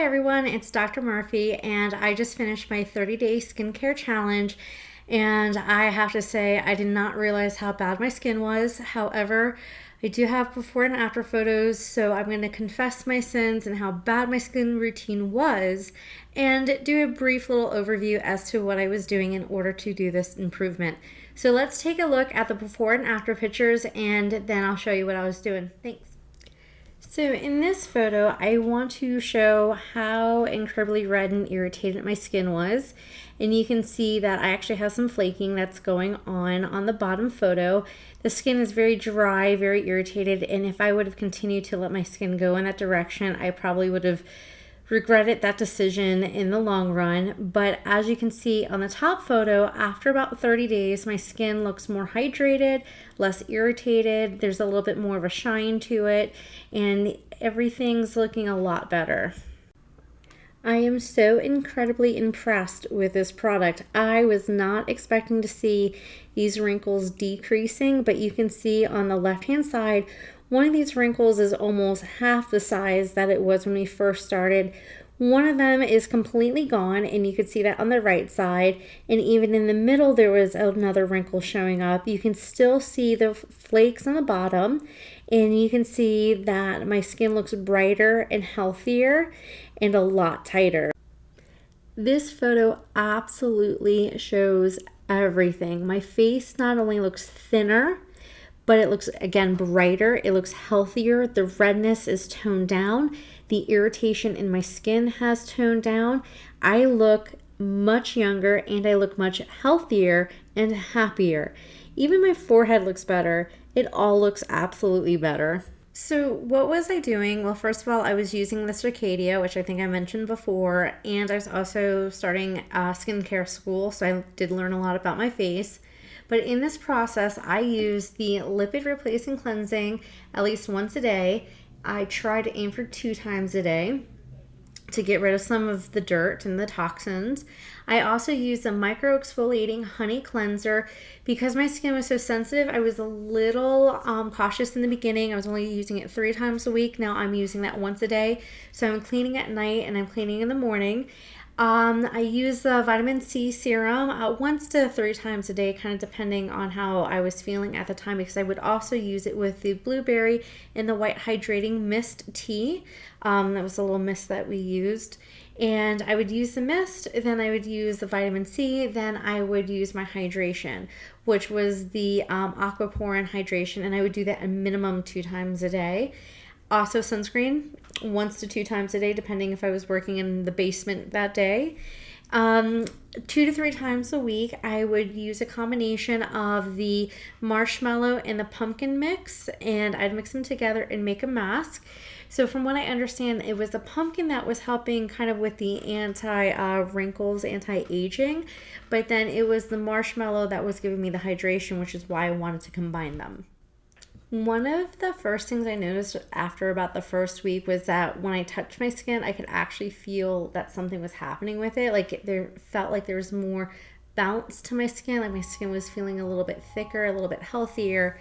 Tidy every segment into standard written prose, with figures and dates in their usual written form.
everyone, it's Dr. Murphy, and I just finished my 30-day skincare challenge, and I have to say I did not realize how bad my skin was. However, I do have before and after photos, so I'm going to confess my sins and how bad my skin routine was, and do a brief little overview as to what I was doing in order to do this improvement. So let's take a look at the before and after pictures, and then I'll show you what I was doing. Thanks. So in this photo, I want to show how incredibly red and irritated my skin was. And you can see that I actually have some flaking that's going on the bottom photo. The skin is very dry, very irritated, and if I would have continued to let my skin go in that direction, I probably would have regretted that decision in the long run. But as you can see on the top photo, after about 30 days, my skin looks more hydrated, less irritated. There's a little bit more of a shine to it, and everything's looking a lot better. I am so incredibly impressed with this product. I was not expecting to see these wrinkles decreasing, but you can see on the left-hand side, one of these wrinkles is almost half the size that it was when we first started. One of them is completely gone, and you could see that on the right side. And even in the middle, there was another wrinkle showing up. You can still see the flakes on the bottom, and you can see that my skin looks brighter and healthier and a lot tighter. This photo absolutely shows everything. My face not only looks thinner, but it looks, again, brighter. It looks healthier. The redness is toned down. The irritation in my skin has toned down. I look much younger, and I look much healthier and happier. Even my forehead looks better. It all looks absolutely better. So what was I doing? Well, first of all, I was using the Circadia, which I think I mentioned before, and I was also starting skincare school, so I did learn a lot about my face. But in this process, I use the Lipid Replacing Cleansing at least once a day. I try to aim for 2 times a day to get rid of some of the dirt and the toxins. I also use the Micro-Exfoliating Honey Cleanser. Because my skin was so sensitive, I was a little cautious in the beginning. I was only using it 3 times a week. Now I'm using that once a day. So I'm cleaning at night and I'm cleaning in the morning. I use the vitamin C serum 1 to 3 times a day, kind of depending on how I was feeling at the time, because I would also use it with the blueberry and the white hydrating mist tea. That was a little mist that we used. And I would use the mist, then I would use the vitamin C, then I would use my hydration, which was the AquaPorin hydration, and I would do that a minimum 2 times a day. Also sunscreen 1 to 2 times a day, depending if I was working in the basement that day. 2 to 3 times a week, I would use a combination of the marshmallow and the pumpkin mix, and I'd mix them together and make a mask. So from what I understand, it was the pumpkin that was helping kind of with the anti-wrinkles, anti-aging, but then it was the marshmallow that was giving me the hydration, which is why I wanted to combine them. One of the first things I noticed after about the first week was that when I touched my skin, I could actually feel that something was happening with it. Like there felt like there was more bounce to my skin, like my skin was feeling a little bit thicker, a little bit healthier.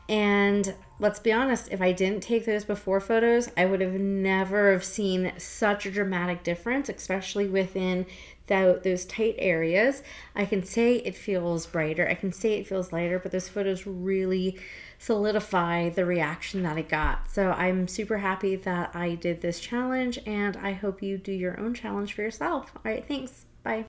And let's be honest, if I didn't take those before photos, I would have never have seen such a dramatic difference, especially within those tight areas. I can say it feels brighter, I can say it feels lighter, but those photos really solidify the reaction that I got. So I'm super happy that I did this challenge, and I hope you do your own challenge for yourself. All right, thanks. Bye.